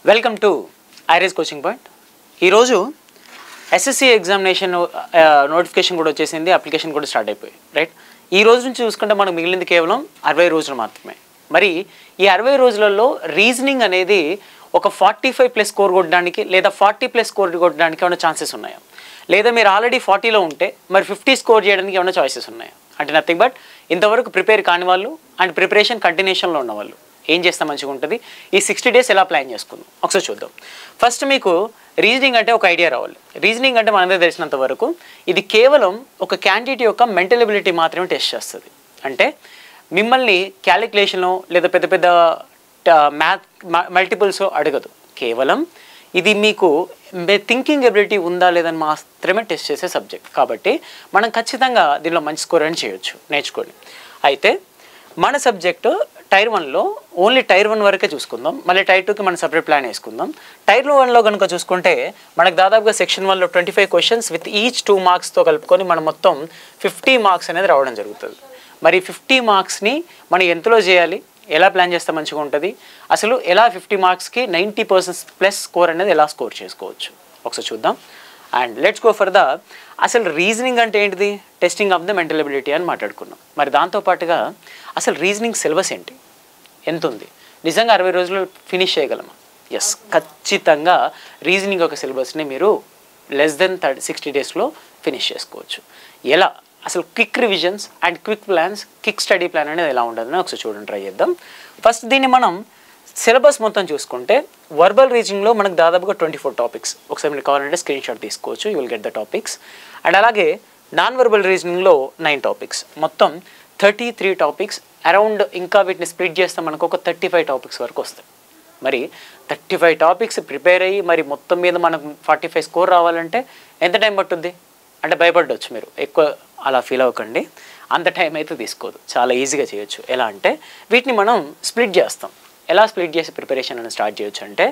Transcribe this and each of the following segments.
Welcome to iris coaching point. ఈరోజు SSC examination notification కూడా వచ్చేసింది, అప్లికేషన్ కూడా స్టార్ట్ అయిపోయి రైట్. ఈ రోజు నుంచి చూసుకుంటే మనకు మిగిలింది కేవలం 60 రోజులు మాత్రమే. మరి ఈ 60 రోజులలో రీజనింగ్ అనేది ఒక 45+ స్కోర్ కొట్టడానికి లేదా 40+ స్కోర్ కొట్టడానికి ఏమైనా ఛాన్సెస్ ఉన్నాయా, లేదా మీరు ఆల్రెడీ 40లో ఉంటే మరి 50 స్కోర్ చేయడానికి ఏమైనా చాయిసెస్ ఉన్నాయా అంటే నథింగ్ బట్ ఇంతవరకు ప్రిపేర్ కాని వాళ్ళు అండ్ ప్రిపరేషన్ కంటిన్యూషన్లో ఉన్న వాళ్ళు ఏం చేస్తే మంచిగా ఉంటుంది, ఈ 60 డేస్ ఎలా ప్లాన్ చేసుకుందాం ఒకసారి చూద్దాం. ఫస్ట్ మీకు రీజనింగ్ అంటే ఒక ఐడియా రావాలి. రీజనింగ్ అంటే మనందరూ తెలిసినంత వరకు ఇది కేవలం ఒక క్యాండిడేట్ యొక్క మెంటల్ ఎబిలిటీ మాత్రమే టెస్ట్ చేస్తుంది. అంటే మిమ్మల్ని క్యాలిక్యులేషను లేదా పెద్ద పెద్ద మ్యాథ్ మల్టిపుల్స్ అడగదు. కేవలం ఇది మీకు థింకింగ్ ఎబిలిటీ ఉందా లేదని మాత్రమే టెస్ట్ చేసే సబ్జెక్ట్. కాబట్టి మనం ఖచ్చితంగా దీనిలో మంచి స్కోర్ అని చేయొచ్చు నేర్చుకొని. అయితే మన సబ్జెక్టు టైర్ 1లో ఓన్లీ టైర్ 1 వరకే చూసుకుందాం, మళ్ళీ టైర్ 2కి మనం సపరేట్ ప్లాన్ వేసుకుందాం. టైర్ 1లో కనుక చూసుకుంటే మనకు దాదాపుగా సెక్షన్ 1లో 25 క్వశ్చన్స్ విత్ ఈచ్ 2 మార్క్స్తో కలుపుకొని మనం మొత్తం 50 మార్క్స్ అనేది రావడం జరుగుతుంది. మరి 50 మార్క్స్ని మనం ఎంతలో చేయాలి, ఎలా ప్లాన్ చేస్తే మంచిగా ఉంటుంది, అసలు ఎలా 50 మార్క్స్కి 90% స్కోర్ అనేది ఎలా స్కోర్ చేసుకోవచ్చు ఒకసారి చూద్దాం. And let's go for the అసలు రీజనింగ్ అంటే ఏంటిది, testing of the mental ability అని మాట్లాడుకున్నాం. మరి దాంతోపాటుగా అసలు రీజనింగ్ సిలబస్ ఏంటి, ఎంత ఉంది, నిజంగా 60 రోజులు ఫినిష్ చేయగలమా? ఎస్, ఖచ్చితంగా రీజనింగ్ యొక్క సిలబస్ని మీరు లెస్ దెన్ 60 డేస్లో ఫినిష్ చేసుకోవచ్చు. ఎలా అసలు quick revisions and quick plans, quick study plan అనేది ఎలా ఉంటుందని ఒకసారి చూడండి, ట్రై చేద్దాం. ఫస్ట్ దీన్ని మనం సిలబస్ మొత్తం చూసుకుంటే వర్బల్ రీజనింగ్లో మనకు దాదాపుగా 24 టాపిక్స్. ఒకసారి మీరు కావాలంటే స్క్రీన్ షాట్ తీసుకోవచ్చు, you will get the topics. And అలాగే నాన్ వర్బల్ రీజనింగ్లో 9 టాపిక్స్, మొత్తం 33 టాపిక్స్ అరౌండ్. ఇంకా వీటిని స్ప్లిట్ చేస్తే మనకు ఒక 35 టాపిక్స్ వరకు వస్తాయి. మరి 35 టాపిక్స్ ప్రిపేర్ అయ్యి మరి మొత్తం మీద మనకు 45 స్కోర్ రావాలంటే ఎంత టైం పట్టుద్ది అంటే భయపడవచ్చు మీరు, ఎక్కువ అలా ఫీల్ అవ్వకండి, అంత టైం అయితే తీసుకోదు, చాలా ఈజీగా చేయొచ్చు. ఎలా అంటే వీటిని మనం స్ప్లిట్ చేస్తాం. ఎలా స్ప్లిట్ చేసి ప్రిపరేషన్ అని స్టార్ట్ చేయొచ్చు అంటే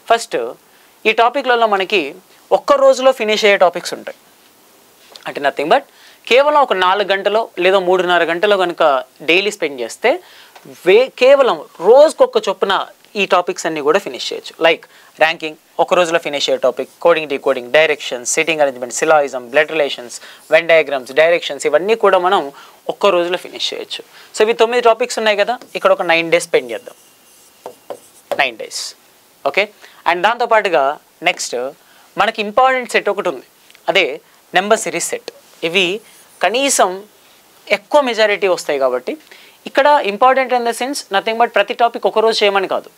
ఫస్ట్ ఈ టాపిక్లలో మనకి ఒక్క రోజులో ఫినిష్ అయ్యే టాపిక్స్ ఉంటాయి. అంటే నథింగ్ బట్ కేవలం ఒక 4 గంటలో లేదా 3.5 గంటలో కనుక డైలీ స్పెండ్ చేస్తే కేవలం రోజుకొక చొప్పున ఈ టాపిక్స్ అన్నీ కూడా ఫినిష్ చేయొచ్చు. లైక్ ర్యాంకింగ్ ఒక రోజులో ఫినిష్ అయ్యే topic, coding decoding, directions, sitting arrangement, syllogism, blood relations, Venn diagrams, directions, ఇవన్నీ కూడా మనం ఒక్క రోజులో ఫినిష్ చేయొచ్చు. సో ఇవి 9 టాపిక్స్ ఉన్నాయి కదా, ఇక్కడ ఒక 9 డేస్ స్పెండ్ చేద్దాం, 9 డేస్ ఓకే. అండ్ దాంతోపాటుగా నెక్స్ట్ మనకి ఇంపార్టెంట్ సెట్ ఒకటి ఉంది, అదే నెంబర్ సిరీస్ సెట్. ఇవి కనీసం ఎక్కువ మెజారిటీ వస్తాయి కాబట్టి ఇక్కడ important in the sense nothing but ప్రతి టాపిక్ ఒకరోజు చేయమని కాదు,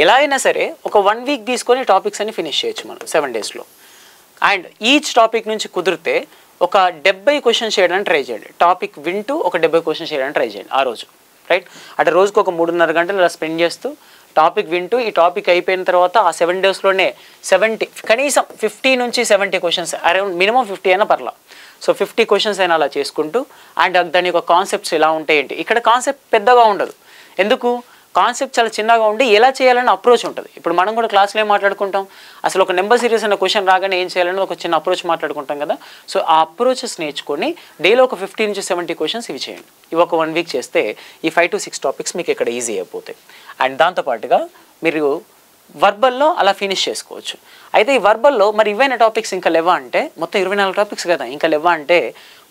ఎలా అయినా సరే ఒక 1 వీక్ తీసుకొని టాపిక్స్ అన్ని ఫినిష్ చేయొచ్చు మనం 7 డేస్లో. అండ్ ఈచ్ టాపిక్ నుంచి కుదిరితే ఒక 70 క్వశ్చన్స్ చేయడానికి ట్రై చేయండి. టాపిక్ వింటూ ఒక 70 క్వశ్చన్స్ చేయడానికి ట్రై చేయండి ఆ రోజు రైట్. అంటే రోజుకు ఒక 3.5 గంటలు అలా స్పెండ్ చేస్తూ టాపిక్ వింటూ ఈ టాపిక్ అయిపోయిన తర్వాత ఆ 7 డేస్లోనే 70 కనీసం 50 నుంచి 70 క్వశ్చన్స్, అరౌండ్ మినిమం 50 అయినా పర్లా. సో 50 క్వశ్చన్స్ అయినా అలా చేసుకుంటూ అండ్ దాని యొక్క కాన్సెప్ట్స్ ఎలా ఉంటాయి ఏంటి, ఇక్కడ కాన్సెప్ట్ పెద్దగా ఉండదు, ఎందుకు కాన్సెప్ట్ చాలా చిన్నగా ఉండి ఎలా చేయాలని అప్రోచ్ ఉంటుంది. ఇప్పుడు మనం కూడా క్లాస్లో ఏం మాట్లాడుకుంటాం, అసలు ఒక నెంబర్ సిరీస్ అన్న క్వశ్చన్ రాగానే ఏం చేయాలని ఒక చిన్న అప్రోచ్ మాట్లాడుకుంటాం కదా. సో ఆ అప్రోచెస్ నేర్చుకొని డైలీ ఒక 50 నుంచి 70 క్వశ్చన్స్ ఇవి చేయండి. ఇవి ఒక 1 వీక్ చేస్తే ఈ 5 to 6 టాపిక్స్ మీకు ఇక్కడ ఈజీ అయిపోతాయి. అండ్ దాంతోపాటుగా మీరు వర్బల్లో అలా ఫినిష్ చేసుకోవచ్చు. అయితే ఈ వర్బల్లో మరి ఇవైన టాపిక్స్ ఇంకా లేవా అంటే మొత్తం 24 టాపిక్స్ కదా, ఇంకా లేవా అంటే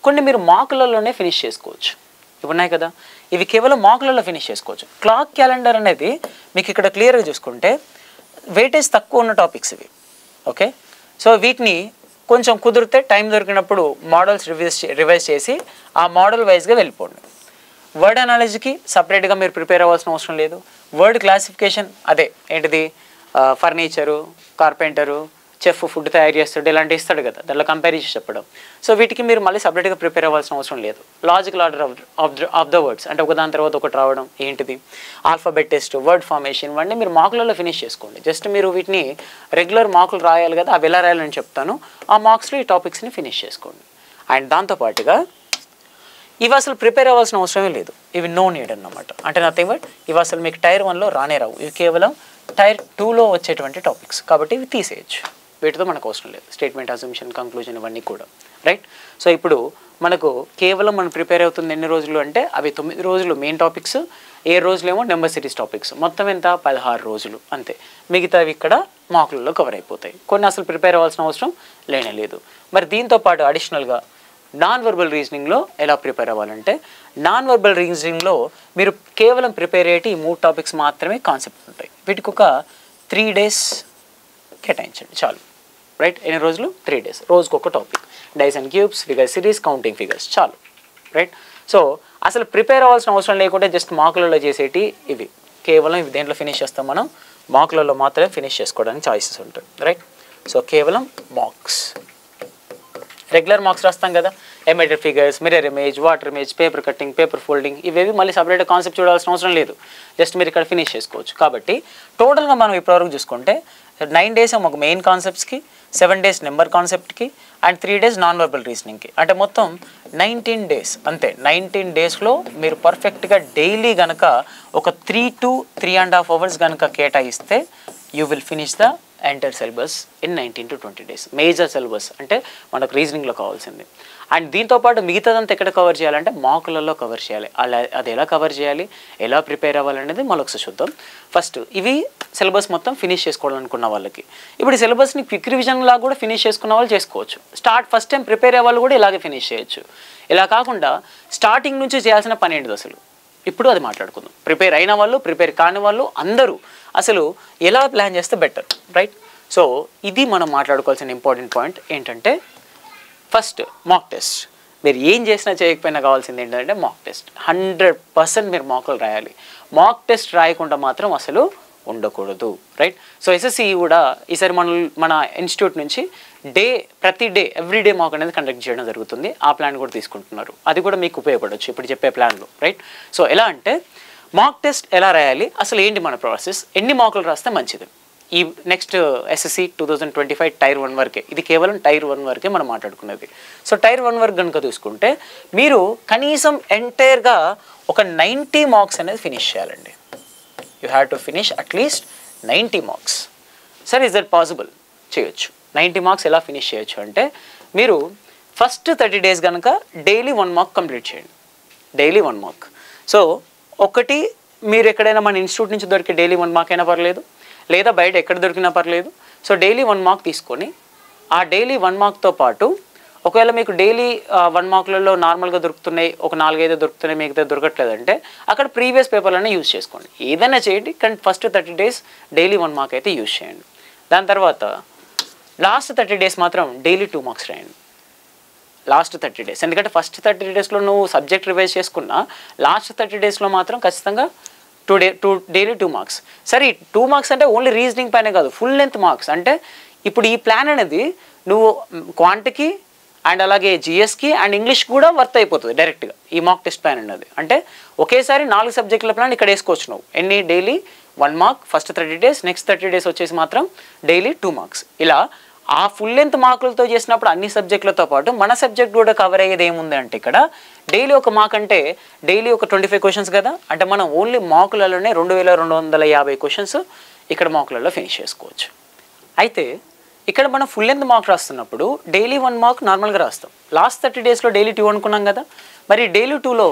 కొన్ని మీరు మార్కులలోనే ఫినిష్ చేసుకోవచ్చు. ఇవి ఉన్నాయి కదా, ఇవి కేవలం మార్కులలో ఫినిష్ చేసుకోవచ్చు. క్లాక్ క్యాలెండర్ అనేది మీకు ఇక్కడ క్లియర్గా చూసుకుంటే వెయిటేజ్ తక్కువ ఉన్న టాపిక్స్ ఇవి ఓకే. సో వీటిని కొంచెం కుదిరితే టైం దొరికినప్పుడు మోడల్స్ రివైజ్ చేసి ఆ మోడల్ వైజ్గా వెళ్ళిపోండి. వర్డ్ అనాలజీకి సపరేట్గా మీరు ప్రిపేర్ అవ్వాల్సిన అవసరం లేదు. వర్డ్ క్లాసిఫికేషన్ అదే ఏంటిది, ఫర్నిచరు, కార్పెంటరు, చెఫ్ ఫుడ్ తయారు చేస్తాడు ఇలాంటి ఇస్తాడు కదా, దాంట్లో కంపేర్ చేసి చెప్పడం. సో వీటికి మీరు మళ్ళీ సపరేట్గా ప్రిపేర్ అవ్వాల్సిన అవసరం లేదు. Logical order of the words అంటే ఒకదాని తర్వాత ఒకటి రావడం ఏంటిది, ఆల్ఫాబెట్ టెస్ట్, వర్డ్ ఫార్మేషన్, ఇవన్నీ మీరు మార్కులలో ఫినిష్ చేసుకోండి. జస్ట్ మీరు వీటిని రెగ్యులర్ మార్కులు రాయాలి కదా, అవి ఎలా రాయాలని చెప్తాను, ఆ మార్క్స్లో ఈ టాపిక్స్ని ఫినిష్ చేసుకోండి. అండ్ దాంతోపాటుగా ఇవి అసలు ప్రిపేర్ అవ్వాల్సిన అవసరమే లేదు, ఇవి నో నీడ్ అన్నమాట. అంటే నథింగ్ బట్ ఇవి అసలు మీకు టైర్ 1లో రానే రావు, ఇవి కేవలం టైర్ 2లో వచ్చేటువంటి టాపిక్స్ కాబట్టి ఇవి తీసేయచ్చు, వీటితో మనకు అవసరం లేదు. స్టేట్మెంట్, అజంప్షన్, కంక్లూజన్ ఇవన్నీ కూడా రైట్. సో ఇప్పుడు మనకు కేవలం మనం ప్రిపేర్ అవుతుంది ఎన్ని రోజులు అంటే అవి 9 రోజులు మెయిన్ టాపిక్స్, రోజులేమో నెంబర్ సిరీస్ టాపిక్స్. మొత్తం ఎంత 16 రోజులు అంతే. మిగతావి ఇక్కడ మాకులలో కవర్ అయిపోతాయి. కొన్ని అసలు ప్రిపేర్ అవ్వాల్సిన అవసరం లేనే లేదు. మరి దీంతో పాటు అడిషనల్గా నాన్ వర్బల్ రీజనింగ్లో ఎలా ప్రిపేర్ అవ్వాలంటే, నాన్ వర్బల్ రీజనింగ్లో మీరు కేవలం ప్రిపేర్ అయ్యేటి ఈ 3 టాపిక్స్ మాత్రమే కాన్సెప్ట్ ఉంటాయి. వీటికి ఒక 3 days కేటాయించండి చాలు. రైట్, ఎన్ని రోజులు? 3 days. రోజుకు ఒక topic, dice and cubes, figure series, counting figures, చాలు. రైట్, సో అసలు ప్రిపేర్ అవ్వాల్సిన అవసరం లేకుండా జస్ట్ మార్కులలో చేసేటి ఇవి. కేవలం ఇవి దేంట్లో ఫినిష్ చేస్తాం మనం? మార్కులలో మాత్రమే ఫినిష్ చేసుకోవడానికి ఛాయిసెస్ ఉంటుంది. రైట్, సో కేవలం మార్క్స్, రెగ్యులర్ మార్క్స్ రాస్తాం కదా, emitter figures, mirror image, water image, paper cutting, paper folding, ఇవేవి మళ్ళీ సపరేట్ కాన్సెప్ట్ చూడాల్సిన అవసరం లేదు. జస్ట్ మీరు ఇక్కడ ఫినిష్ చేసుకోవచ్చు. కాబట్టి టోటల్గా మనం ఇప్పటివరకు చూసుకుంటే 9 days ఒక మెయిన్ కాన్సెప్ట్స్కి, 7 days నెంబర్ కాన్సెప్ట్కి, అండ్ 3 days నాన్ వర్బల్ రీజనింగ్కి, అంటే మొత్తం 19 days అంతే. 19 daysలో మీరు పర్ఫెక్ట్గా డైలీ కనుక ఒక 3 to 3.5 hours కనుక కేటాయిస్తే you will finish the entire syllabus in 19 to 20 days. Major syllabus అంటే మనకు రీజనింగ్లో కావాల్సింది. అండ్ దీంతోపాటు మిగతాదంతా ఎక్కడ కవర్ చేయాలంటే మాకులలో కవర్ చేయాలి. అది ఎలా కవర్ చేయాలి, ఎలా ప్రిపేర్ అవ్వాలనేది మళ్ళీ ఒకసారి చూద్దాం. ఫస్ట్ ఇవి సిలబస్ మొత్తం ఫినిష్ చేసుకోవాలనుకున్న వాళ్ళకి. ఇప్పుడు ఈ సిలబస్ని క్విక్ రివిజన్ లాగా కూడా ఫినిష్ చేసుకున్న వాళ్ళు చేసుకోవచ్చు. ఫస్ట్ టైం ప్రిపేర్ అయ్యే వాళ్ళు కూడా ఇలాగే ఫినిష్ చేయొచ్చు. ఇలా కాకుండా స్టార్టింగ్ నుంచి చేయాల్సిన పని ఏంటిది అసలు, ఇప్పుడు అది మాట్లాడుకుందాం. ప్రిపేర్ అయిన వాళ్ళు, ప్రిపేర్ కాని వాళ్ళు అందరూ అసలు ఎలా ప్లాన్ చేస్తే బెటర్. రైట్, సో ఇది మనం మాట్లాడుకోవాల్సిన ఇంపార్టెంట్ పాయింట్ ఏంటంటే, ఫస్ట్ మాక్ టెస్ట్. మీరు ఏం చేసినా చేయకపోయినా కావాల్సింది ఏంటంటే మాక్ టెస్ట్. 100% మీరు మాకులు రాయాలి. మాక్ టెస్ట్ రాయకుండా మాత్రం అసలు ఉండకూడదు. రైట్, సో ఎస్ఎస్సి కూడా ఈసారి మన ఇన్స్టిట్యూట్ నుంచి ప్రతి డే ఎవ్రీడే మాక్ అనేది కండక్ట్ చేయడం జరుగుతుంది. ఆ ప్లాన్ కూడా తీసుకుంటున్నారు. అది కూడా మీకు ఉపయోగపడవచ్చు ఇప్పుడు చెప్పే ప్లాన్లో. రైట్, సో ఎలా అంటే మాక్ టెస్ట్ ఎలా రాయాలి, అసలు ఏంటి మన ప్రాసెస్, ఎన్ని మార్కులు రాస్తే మంచిది. ఈ నెక్స్ట్ ఎస్ఎస్సి 2025 Tier 1 వరకే, ఇది కేవలం Tier 1 వరకే మనం మాట్లాడుకున్నది. సో Tier 1 వరకు కనుక చూసుకుంటే మీరు కనీసం ఎంటైర్గా ఒక 90 మార్క్స్ అనేది ఫినిష్ చేయాలండి. You have to finish at least 90 marks. Sir is that possible? చేయొచ్చు. 90 మార్క్స్ ఎలా ఫినిష్ చేయొచ్చు అంటే, మీరు ఫస్ట్ 30 days కనుక డైలీ 1 mark కంప్లీట్ చేయండి. Daily 1 mark. సో ఒకటి మీరు ఎక్కడైనా మన ఇన్స్టిట్యూట్ నుంచి దొరికే డైలీ 1 mark అయినా పర్లేదు, లేదా బయట ఎక్కడ దొరికినా పర్లేదు. సో డైలీ 1 mark తీసుకొని ఆ డైలీ 1 markతో పాటు ఒకవేళ మీకు డైలీ 1 markలలో నార్మల్గా దొరుకుతున్నాయి, ఒక 4-5 దొరుకుతున్నాయి, మిగతా దొరకట్లేదంటే అక్కడ ప్రీవియస్ పేపర్లనే యూజ్ చేసుకోండి. ఏదైనా చేయండి, కానీ ఫస్ట్ 30 days డైలీ 1 mark అయితే యూజ్ చేయండి. దాని తర్వాత లాస్ట్ 30 days మాత్రం డైలీ 2 marks రాయండి. లాస్ట్ 30 days, ఎందుకంటే ఫస్ట్ 30 daysలో నువ్వు సబ్జెక్ట్ రివైజ్ చేసుకున్నా లాస్ట్ 30 daysలో మాత్రం ఖచ్చితంగా డైలీ 2 marks. సరే 2 marks అంటే ఓన్లీ రీజనింగ్ పైన కాదు, ఫుల్ లెంత్ మార్క్స్. అంటే ఇప్పుడు ఈ ప్లాన్ అనేది నువ్వు క్వాంట్కి అండ్ అలాగే జిఎస్కి అండ్ ఇంగ్లీష్ కూడా వర్త్ అయిపోతుంది డైరెక్ట్గా ఈ మాక్ టెస్ట్ ప్లాన్ అనేది. అంటే ఒకేసారి 4 సబ్జెక్టుల ప్లాన్ ఇక్కడ వేసుకోవచ్చు నువ్వు. ఎన్ని? Daily 1 mark first 30 days, next 30 days వచ్చేసి మాత్రం డైలీ 2 marks. ఇలా ఆ ఫుల్ లెంత్ మార్కులతో చేసినప్పుడు అన్ని సబ్జెక్టులతో పాటు మన సబ్జెక్ట్ కూడా కవర్ అయ్యేది ఏముంది అంటే, ఇక్కడ డైలీ 1 mark అంటే డైలీ ఒక 25 questions కదా. అంటే మనం ఓన్లీ మార్కులలోనే 2250 questions ఇక్కడ మార్కులలో ఫినిష్ చేసుకోవచ్చు. అయితే ఇక్కడ మనం ఫుల్ లెంత్ మార్క్ రాస్తున్నప్పుడు డైలీ 1 mark నార్మల్గా రాస్తాం. లాస్ట్ 30 daysలో డైలీ 2 అనుకున్నాం కదా. మరి డైలీ 2లో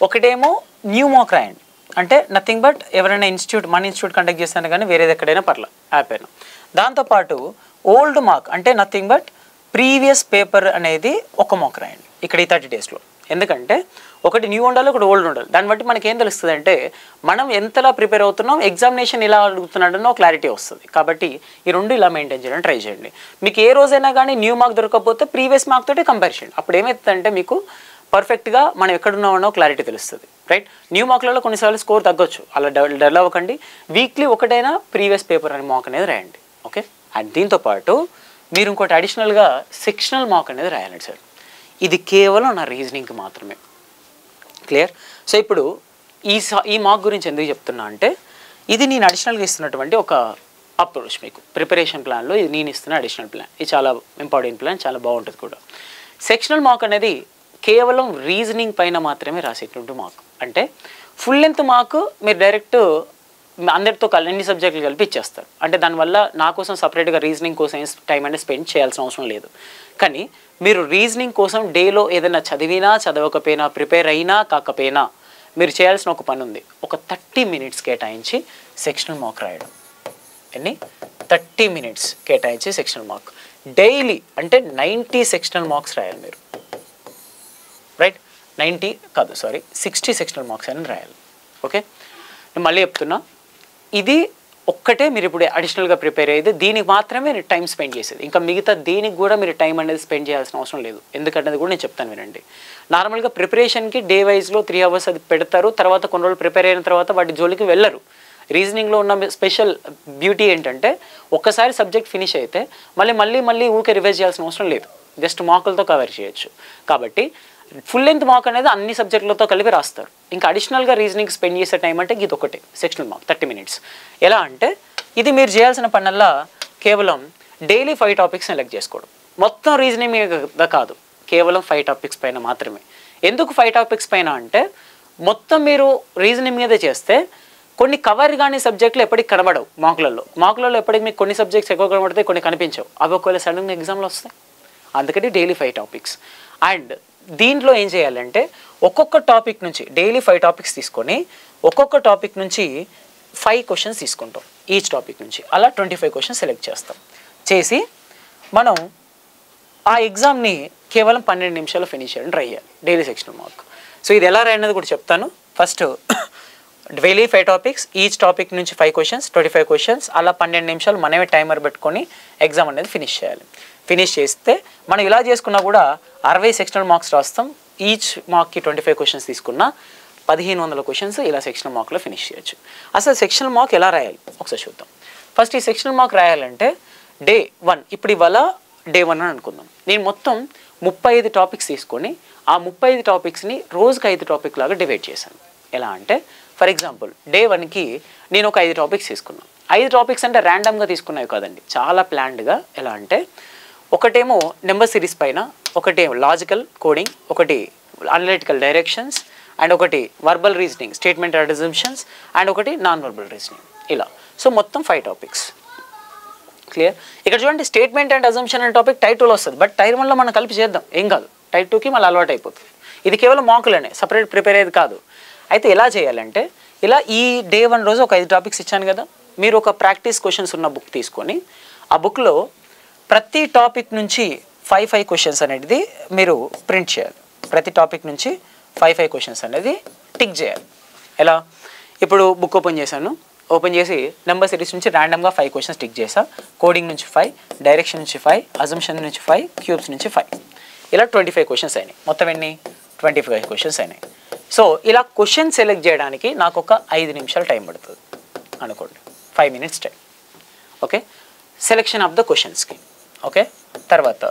ఒకటేమో న్యూ మార్క్ రాయండి. అంటే నథింగ్ బట్ ఎవరైనా మన ఇన్స్టిట్యూట్ కండక్ట్ చేస్తాను కానీ వేరేది ఎక్కడైనా పర్లేదు, యాప్ అయినా. దాంతోపాటు ఓల్డ్ మార్క్ అంటే నథింగ్ బట్ ప్రీవియస్ పేపర్ అనేది 1 mark రాయండి ఇక్కడ ఈ 30 daysలో. ఎందుకంటే ఒకటి న్యూ ఉండాలి, ఒకటి ఓల్డ్ ఉండాలి. దాన్ని బట్టి మనకి ఏం తెలుస్తుంది అంటే మనం ఎంతలా ప్రిపేర్ అవుతున్నాం, ఎగ్జామినేషన్ ఇలా అడుగుతున్నాడన్నో క్లారిటీ వస్తుంది. కాబట్టి ఈ రెండు ఇలా మెయింటైన్ చేయడానికి ట్రై చేయండి. మీకు ఏ రోజైనా కానీ న్యూ మార్క్ దొరకకపోతే ప్రీవియస్ మార్క్ తోటి కంపేర్ చేయండి. అప్పుడు ఏమవుతుందంటే మీకు పర్ఫెక్ట్గా మనం ఎక్కడున్నామన్నో క్లారిటీ తెలుస్తుంది. రైట్, న్యూ మార్క్లలో కొన్నిసార్లు స్కోర్ తగ్గొచ్చు, అలా డల్ అవ్వకండి. వీక్లీ ఒకటైనా ప్రీవియస్ పేపర్ అనే మార్క్ అనేది రాయండి. ఓకే, అండ్ దీంతోపాటు మీరు ఇంకోటి అడిషనల్గా సెక్షనల్ మార్క్ అనేది రాయాలండి సార్. ఇది కేవలం నా రీజనింగ్కి మాత్రమే. క్లియర్? సో ఇప్పుడు ఈ మార్క్ గురించి ఎందుకు చెప్తున్నా అంటే, ఇది నేను అడిషనల్గా ఇస్తున్నటువంటి ఒక అప్రోచ్ మీకు ప్రిపరేషన్ ప్లాన్లో. ఇది నేను ఇస్తున్న అడిషనల్ ప్లాన్. ఇది చాలా ఇంపార్టెంట్ ప్లాన్, చాలా బాగుంటుంది కూడా. సెక్షనల్ మార్క్ అనేది కేవలం రీజనింగ్ పైన మాత్రమే రాసేటువంటి మార్క్. అంటే ఫుల్ లెంత్ మార్క్ మీరు డైరెక్ట్ అందరితో అన్ని సబ్జెక్టులు కలిపి ఇచ్చేస్తారు. అంటే దానివల్ల నా కోసం సపరేట్గా రీజనింగ్ కోసం టైం అనేది స్పెండ్ చేయాల్సిన అవసరం లేదు. కానీ మీరు రీజనింగ్ కోసం డేలో ఏదైనా చదివినా చదవకపోయినా, ప్రిపేర్ అయినా కాకపోయినా, మీరు చేయాల్సిన ఒక పని ఉంది. ఒక 30 minutes కేటాయించి సెక్షనల్ మార్క్ రాయడం. ఎన్ని 30 minutes కేటాయించి సెక్షనల్ మార్క్ డైలీ. అంటే 90 సెక్షనల్ మార్క్స్ రాయాలి మీరు, రైట్? 90 కాదు, సారీ 60 సెక్షనల్ మార్క్స్ అని రాయాలి. ఓకే, నేను మళ్ళీ చెప్తున్నా, ఇది ఒక్కటే మీరు ఇప్పుడు అడిషనల్గా ప్రిపేర్ అయ్యేది, దీనికి మాత్రమే మీరు టైం స్పెండ్ చేసేది. ఇంకా మిగతా దేనికి కూడా మీరు టైం అనేది స్పెండ్ చేయాల్సిన అవసరం లేదు. ఎందుకంటే అది కూడా నేను చెప్తాను వినండి. నార్మల్గా ప్రిపరేషన్కి డే వైజ్లో 3 hours అది పెడతారు. తర్వాత కొన్ని రోజులు ప్రిపేర్ అయిన తర్వాత వాటి జోలికి వెళ్ళరు. రీజనింగ్లో ఉన్న స్పెషల్ బ్యూటీ ఏంటంటే ఒక్కసారి సబ్జెక్ట్ ఫినిష్ అయితే మళ్ళీ ఊకే రివైజ్ చేయాల్సిన అవసరం లేదు. జస్ట్ మార్కులతో కవర్ చేయొచ్చు. కాబట్టి ఫుల్ లెంత్ మార్క్ అనేది అన్ని సబ్జెక్టులతో కలిపి రాస్తారు. ఇంకా అడిషనల్గా రీజనింగ్ స్పెండ్ చేసే టైం అంటే ఇది ఒకటే, సెక్షనల్ మార్క్ 30 minutes. ఎలా అంటే ఇది మీరు చేయాల్సిన పనల్లా కేవలం డైలీ 5 topics సెలెక్ట్ చేసుకోవడం. మొత్తం రీజనింగ్ మీద కాదు, కేవలం 5 topics పైన మాత్రమే. ఎందుకు 5 topics పైన అంటే మొత్తం మీరు రీజనింగ్ మీదే చేస్తే కొన్ని కవర్ కానీ సబ్జెక్టులు ఎప్పటికి కనబడవు. మార్కులలో ఎప్పటికి మీకు కొన్ని సబ్జెక్ట్స్ ఎక్కువ కనబడతాయి, కొన్ని కనిపించవు. అవి ఒకవేళ సడన్గా ఎగ్జామ్లో వస్తాయి. అందుకని డైలీ 5 topics. అండ్ దీంట్లో ఏం చేయాలంటే ఒక్కొక్క టాపిక్ నుంచి డైలీ 5 topics తీసుకొని ఒక్కొక్క టాపిక్ నుంచి 5 questions తీసుకుంటాం. ఈచ్ టాపిక్ నుంచి అలా 25 questions సెలెక్ట్ చేస్తాం. చేసి మనం ఆ ఎగ్జామ్ని కేవలం 12 నిమిషాలు ఫినిష్ చేయడం ట్రై చేయాలి, డైలీ సెక్షనల్ మార్క్. సో ఇది ఎలా రాయనది కూడా చెప్తాను. First daily 5 topics, each topic నుంచి 5 questions, 25 questions, అలా 12 నిమిషాలు మనమే టైమర్ పెట్టుకొని ఎగ్జామ్ అనేది ఫినిష్ చేయాలి. ఫినిష్ చేస్తే మనం ఇలా చేసుకున్నా కూడా 60 సెక్షనల్ మార్క్స్ రాస్తాం. ఈచ్ మార్క్కి 25 questions తీసుకున్నా 1500 questions ఇలా సెక్షనల్ మార్క్లో ఫినిష్ చేయొచ్చు. అసలు సెక్షనల్ మార్క్ ఎలా రాయాలి ఒకసారి చూద్దాం. ఫస్ట్ ఈ సెక్షనల్ మార్క్ రాయాలంటే డే 1, ఇప్పుడు ఇవాళ డే 1 అని అనుకుందాం. నేను మొత్తం 35 topics తీసుకొని ఆ 35 topicsని రోజుకి 5 topic లాగా డివైడ్ చేశాను. ఎలా అంటే ఫర్ ఎగ్జాంపుల్ డే 1కి నేను ఒక 5 topics తీసుకున్నాను. 5 topics అంటే ర్యాండమ్గా తీసుకున్నవి కాదండి, చాలా ప్లాన్డ్గా. ఎలా అంటే ఒకటేమో నెంబర్ సిరీస్ పైన, ఒకటి లాజికల్ కోడింగ్, ఒకటి అనలిటికల్ డైరెక్షన్స్, అండ్ ఒకటి verbal reasoning statement and assumptions, and ఒకటి నాన్ వర్బల్ రీజనింగ్. ఇలా సో మొత్తం 5 topics. క్లియర్? ఇక్కడ చూడండి, స్టేట్మెంట్ అండ్ అజంప్షన్ అనే టాపిక్ టైర్ 2లో వస్తుంది. బట్ టైర్ 1లో మనం కలిపి చేద్దాం, ఏం కాదు. టైర్ 2కి మళ్ళీ అలవాటు అయిపోతుంది. ఇది కేవలం మార్కులనే, సపరేట్ ప్రిపేర్ అయ్యేది కాదు. అయితే ఎలా చేయాలంటే ఇలా ఈ డే 1 రోజు ఒక 5 topics ఇచ్చాను కదా, మీరు ఒక ప్రాక్టీస్ క్వశ్చన్స్ ఉన్న బుక్ తీసుకొని ఆ బుక్లో ప్రతి టాపిక్ నుంచి 5 questions అనేది మీరు ప్రింట్ చేయాలి. ప్రతి టాపిక్ నుంచి 5 questions అనేది టిక్ చేయాలి. ఎలా? ఇప్పుడు బుక్ ఓపెన్ చేశాను, ఓపెన్ చేసి నెంబర్ సిరీస్ నుంచి ర్యాండమ్గా 5 questions టిక్ చేసా. కోడింగ్ నుంచి 5, డైరెక్షన్ నుంచి 5, అజంప్షన్ నుంచి 5, క్యూబ్స్ నుంచి 5, ఇలా 25 questions అయినాయి. మొత్తం ఎన్ని? 25 questions అయినాయి. సో ఇలా క్వశ్చన్ సెలెక్ట్ చేయడానికి నాకు ఒక 5 నిమిషాలు టైం పడుతుంది అనుకోండి, 5 minutes time. Okay, selection of the క్వశ్చన్స్కి. ఓకే, తర్వాత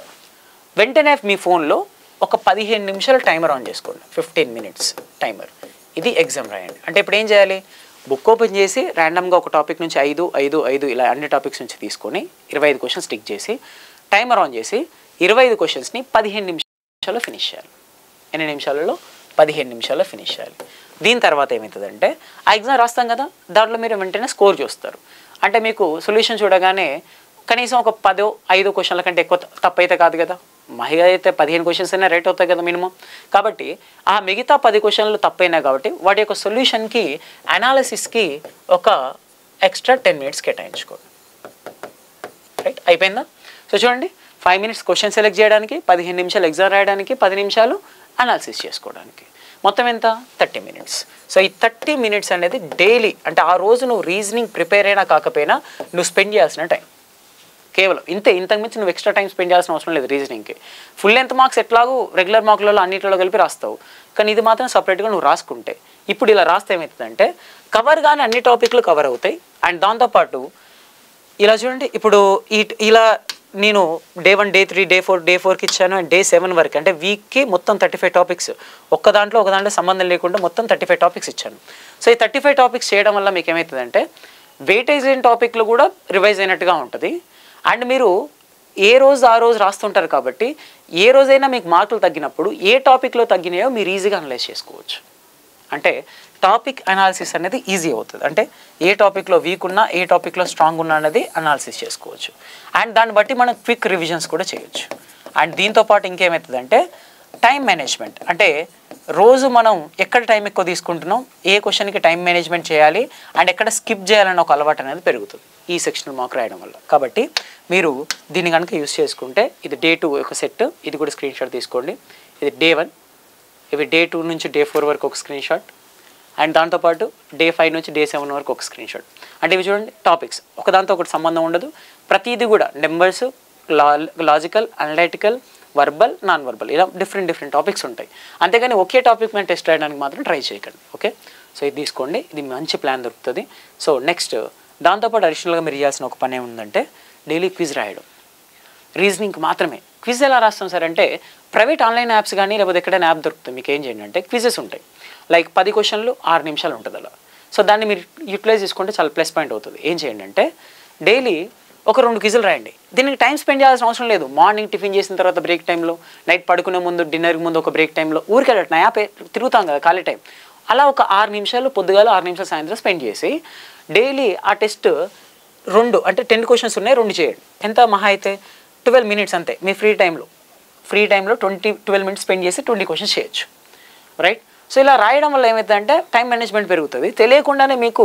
వెంటనే మీ ఫోన్లో ఒక 15 నిమిషాలు టైమర్ ఆన్ చేసుకోండి, 15 minutes టైమర్. ఇది ఎగ్జామ్ రాయండి. అంటే ఇప్పుడు ఏం చేయాలి? బుక్ ఓపెన్ చేసి ర్యాండమ్గా ఒక టాపిక్ నుంచి 5 ఇలా అన్ని టాపిక్స్ నుంచి తీసుకొని 25 questions టిక్ చేసి టైమర్ ఆన్ చేసి 25 questionsని 15 నిమిషాల్లో ఫినిష్ చేయాలి. ఎన్ని నిమిషాలలో? 15 నిమిషాల్లో ఫినిష్ చేయాలి. దీని తర్వాత ఏమవుతుందంటే ఆ ఎగ్జామ్ రాస్తాం కదా, దాంట్లో మీరు వెంటనే స్కోర్ చూస్తారు. అంటే మీకు సొల్యూషన్ చూడగానే కనీసం ఒక 5 questions కంటే ఎక్కువ తప్పు అయితే కాదు కదా, మహిళ అయితే 15 questions అయినా రైట్ అవుతాయి కదా మినిమం. కాబట్టి ఆ మిగతా 10 questions తప్పైనా కాబట్టి వాటి యొక్క సొల్యూషన్కి అనాలిసిస్కి ఒక ఎక్స్ట్రా 10 minutes కేటాయించుకోండి. రైట్, అయిపోయిందా? సో చూడండి, 5 minutes క్వశ్చన్ సెలెక్ట్ చేయడానికి, 15 నిమిషాలు ఎగ్జామ్ రాయడానికి, 10 నిమిషాలు అనాలిసిస్ చేసుకోవడానికి, మొత్తం ఎంత? 30 minutes. సో ఈ 30 minutes అనేది డైలీ, అంటే ఆ రోజు నువ్వు రీజనింగ్ ప్రిపేర్ అయినా కాకపోయినా నువ్వు స్పెండ్ చేయాల్సిన టైం కేవలం ఇంతే. ఇంతకుమించి నువ్వు ఎక్స్ట్రా టైం స్పెండ్ చేయాల్సిన అవసరం లేదు రీజనింగ్కి. ఫుల్ లెంత్ మార్క్స్ ఎట్లాగో రెగ్యులర్ మార్కులలో అన్నింటిలో కలిపి రాస్తావు, కానీ ఇది మాత్రం సపరేట్గా నువ్వు రాసుకుంటే, ఇప్పుడు ఇలా రాస్తే ఏమవుతుందంటే కవర్ కానీ అన్ని టాపిక్లు కవర్ అవుతాయి. అండ్ దాంతోపాటు ఇలా చూడండి, ఇప్పుడు ఇలా నేను డే 1, డే 3, డే 4కి ఇచ్చాను. అండ్ డే 7 వరకు, అంటే వీక్కి మొత్తం 35 topics. ఒక దాంట్లో సంబంధం లేకుండా మొత్తం 35 topics ఇచ్చాను. సో ఈ 35 topics చేయడం వల్ల మీకు ఏమవుతుందంటే వెయిటేజ్ అయిన టాపిక్లు కూడా రివైజ్ అయినట్టుగా ఉంటుంది. అండ్ మీరు ఏ రోజు ఆ రోజు రాస్తుంటారు కాబట్టి ఏ రోజైనా మీకు మార్కులు తగ్గినప్పుడు ఏ టాపిక్లో తగ్గినాయో మీరు ఈజీగా అనలైజ్ చేసుకోవచ్చు. అంటే టాపిక్ అనాలిసిస్ అనేది ఈజీ అవుతుంది. అంటే ఏ టాపిక్లో వీక్ ఉన్నా, ఏ టాపిక్లో స్ట్రాంగ్ ఉన్నా అనేది అనాలిసిస్ చేసుకోవచ్చు. అండ్ దాన్ని బట్టి మనం క్విక్ రివిజన్స్ కూడా చేయొచ్చు. అండ్ దీంతోపాటు ఇంకేమవుతుందంటే టైం మేనేజ్మెంట్ అంటే రోజు మనం ఎక్కడ టైం ఎక్కువ తీసుకుంటున్నాం, ఏ క్వశ్చన్కి టైం మేనేజ్మెంట్ చేయాలి అండ్ ఎక్కడ స్కిప్ చేయాలన్న ఒక అలవాటు అనేది పెరుగుతుంది ఈ సెక్షనల్ మార్క్ రాయడం వల్ల. కాబట్టి మీరు దీన్ని కనుక యూస్ చేసుకుంటే ఇది డే 2 ఒక సెట్, ఇది కూడా స్క్రీన్ షాట్ తీసుకోండి. ఇది డే 1, ఇవి డే 2 నుంచి డే 4 వరకు ఒక స్క్రీన్ షాట్ అండ్ దాంతోపాటు డే 5 నుంచి డే 7 వరకు ఒక స్క్రీన్ షాట్. అంటే ఇవి చూడండి టాపిక్స్, ఒకదాంతో ఒకటి సంబంధం ఉండదు, ప్రతిదీ కూడా numbers, logical, analytical, verbal, non verbal, ఇలా డిఫరెంట్ టాపిక్స్ ఉంటాయి. అంతేగాని ఒకే టాపిక్ మీద టెస్ట్ రాయడానికి మాత్రం ట్రై చేయకండి. ఓకే, సో ఇది తీసుకోండి, ఇది మంచి ప్లాన్ దొరుకుతుంది. సో నెక్స్ట్ దాంతోపాటు అడిషనల్గా మీరు చేయాల్సిన ఒక పని ఏముందంటే డైలీ క్విజ్ రాయడం. రీజనింగ్ మాత్రమే క్విజ్ ఎలా రాస్తాం సార్ అంటే ప్రైవేట్ ఆన్లైన్ యాప్స్ కానీ లేకపోతే ఎక్కడైనా యాప్ దొరుకుతుంది, మీకు ఏం చేయండి అంటే క్విజెస్ ఉంటాయి, లైక్ 10 క్వశ్చన్లు 6 నిమిషాలు ఉంటుంది అలా. సో దాన్ని మీరు యూటిలైజ్ చేసుకుంటే చాలా ప్లస్ పాయింట్ అవుతుంది. ఏం చేయండి అంటే డైలీ ఒక 2 క్విజులు రాయండి. దీనికి టైం స్పెండ్ చేయాల్సిన అవసరం లేదు. మార్నింగ్ టిఫిన్ చేసిన తర్వాత బ్రేక్ టైంలో, నైట్ పడుకునే ముందు, డిన్నర్కి ముందు ఒక బ్రేక్ టైంలో, ఊరికే నా యాప్ తిరుగుతాం కదా ఖాళీ టైం, అలా ఒక 6 నిమిషాలు పొద్దుగాల 6 నిమిషాలు సాయంత్రం స్పెండ్ చేసి డైలీ ఆ టెస్ట్ 2 అంటే 10 క్వశ్చన్స్ ఉన్నాయి 2 చేయండి. ఎంత మహా అయితే 12 మినిట్స్ అంతే. మీ ఫ్రీ టైంలో 12 మినిట్స్ స్పెండ్ చేసి 20 క్వశ్చన్స్ చేయొచ్చు, రైట్? సో ఇలా రాయడం వల్ల ఏమవుతుందంటే టైం మేనేజ్మెంట్ పెరుగుతుంది. తెలియకుండానే మీకు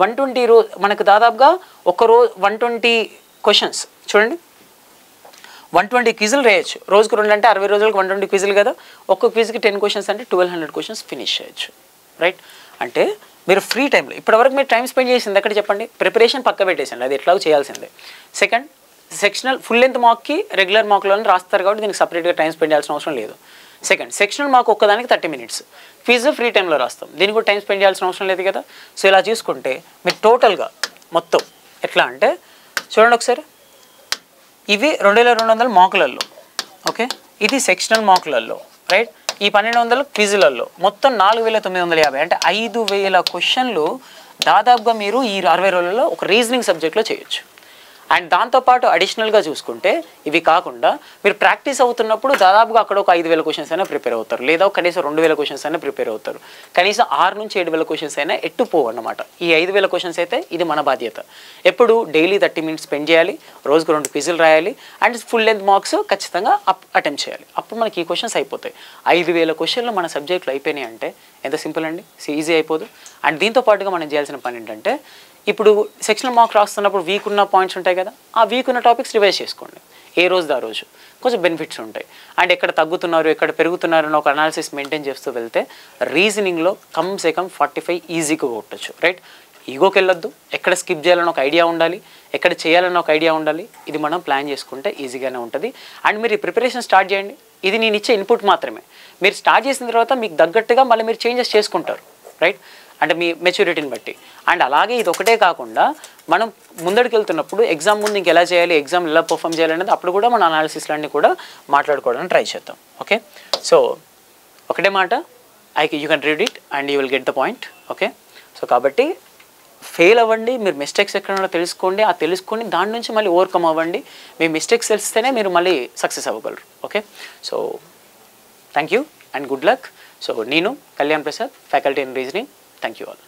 120 మనకు దాదాపుగా ఒక రోజు 120 క్వశ్చన్స్ చూడండి, 120 క్విజులు రాయొచ్చు. రోజుకు 2 అంటే 60 రోజులకు 120 క్విజులు కదా. ఒక్క క్విజ్కి 10 క్వశ్చన్స్ అంటే 1200 క్వశ్చన్స్ ఫినిష్ చేయొచ్చు, రైట్? అంటే మీరు ఫ్రీ టైంలో ఇప్పటివరకు మీరు టైం స్పెండ్ చేసింది ఎక్కడ చెప్పండి? ప్రిపరేషన్ పక్క పెట్టేసండి, అది ఎట్లాగో చేయాల్సిందే. సెకండ్, సెక్షనల్ ఫుల్ లెంత్ మార్క్కి రెగ్యులర్ మార్కులను రాస్తారు కాబట్టి దీనికి సపరేట్గా టైం స్పెండ్ చేయాల్సిన అవసరం లేదు. సెకండ్, సెక్షనల్ మార్క్ ఒక్కదానికి 30 మినిట్స్, క్విజ్ ఫ్రీ టైంలో రాస్తాం, దీనికి కూడా టైం స్పెండ్ చేయాల్సిన అవసరం లేదు కదా. సో ఇలా చూసుకుంటే మీరు టోటల్గా మొత్తం ఎట్లా అంటే చూడండి ఒకసారి, ఇవి 2200 మార్కులలో, ఓకే, ఇది సెక్షనల్ మార్కులలో, రైట్? ఈ 1200 క్విజులలో మొత్తం 4950 అంటే 5000 క్వశ్చన్లు దాదాపుగా మీరు ఈ 60 రోజులలో ఒక రీజనింగ్ సబ్జెక్ట్లో చేయొచ్చు. అండ్ దాంతోపాటు అడిషనల్గా చూసుకుంటే ఇవి కాకుండా మీరు ప్రాక్టీస్ అవుతున్నప్పుడు దాదాపుగా అక్కడ ఒక 5000 క్వశ్చన్స్ అయినా ప్రిపేర్ అవుతారు, లేదా కనీసం 2000 క్వశ్చన్స్ అయినా ప్రిపేర్ అవుతారు. కనీసం 6 నుంచి 7000 క్వశ్చన్స్ అయినా ఎట్టుపోవు అన్నమాట. ఈ 5000 క్వశ్చన్స్ అయితే ఇది మన బాధ్యత. ఎప్పుడు డైలీ 30 మినిట్స్ స్పెండ్ చేయాలి, రోజుకు 2 క్విజులు రాయాలి అండ్ ఫుల్ లెంత్ మార్క్స్ ఖచ్చితంగా అటెంప్ట్ చేయాలి. అప్పుడు మనకి ఈ క్వశ్చన్స్ అయిపోతాయి. 5000 క్వశ్చన్లు మన సబ్జెక్ట్లో అయిపోయినాయి అంటే ఎంత సింపుల్ అండి, ఈజీ అయిపోదు. అండ్ దీంతో పాటుగా మనం చేయాల్సిన పని ఏంటంటే ఇప్పుడు సెక్షనల్ మార్క్ రాస్తున్నప్పుడు వీక్ ఉన్న పాయింట్స్ ఉంటాయి కదా, ఆ వీక్ ఉన్న టాపిక్స్ రివైజ్ చేసుకోండి. ఏ రోజు ఆ రోజు కొంచెం బెనిఫిట్స్ ఉంటాయి. అండ్ ఎక్కడ తగ్గుతున్నారు ఎక్కడ పెరుగుతున్నారు అని ఒక అనాలిసిస్ మెయింటైన్ చేస్తూ వెళ్తే రీజనింగ్లో కమ్సే కమ్ 45 ఈజీగా కొట్టచ్చు, రైట్? ఈగోకి వెళ్ళొద్దు, ఎక్కడ స్కిప్ చేయాలని ఒక ఐడియా ఉండాలి, ఎక్కడ చేయాలని ఒక ఐడియా ఉండాలి. ఇది మనం ప్లాన్ చేసుకుంటే ఈజీగానే ఉంటుంది. అండ్ మీరు ఈ ప్రిపరేషన్ స్టార్ట్ చేయండి. ఇది నేను ఇచ్చే ఇన్పుట్ మాత్రమే. మీరు స్టార్ట్ చేసిన తర్వాత మీకు తగ్గట్టుగా మళ్ళీ మీరు చేంజెస్ చేసుకుంటారు, రైట్? అంటే మీ మెచ్యూరిటీని బట్టి. అండ్ అలాగే ఇది ఒకటే కాకుండా మనం ముందడికి వెళ్తున్నప్పుడు ఎగ్జామ్ ముందు ఇంకెలా చేయాలి, ఎగ్జామ్ ఎలా పర్ఫామ్ చేయాలి అనేది అప్పుడు కూడా మన అనాలిసిస్లన్నీ కూడా మాట్లాడుకోవడానికి ట్రై చేద్దాం. ఓకే, సో ఒకటే మాట, you can read it and you will get the point. Okay, so కాబట్టి ఫెయిల్ అవ్వండి, మీరు మిస్టేక్స్ ఎక్కడన్నా తెలుసుకోండి, ఆ తెలుసుకొని దాని నుంచి మళ్ళీ ఓవర్కమ్ అవ్వండి. మీ మిస్టేక్స్ తెలిస్తేనే మీరు మళ్ళీ సక్సెస్ అవ్వగలరు. Okay, so thank you and good luck. So నేను Kalyan Prasad, faculty in reasoning. Thank you all.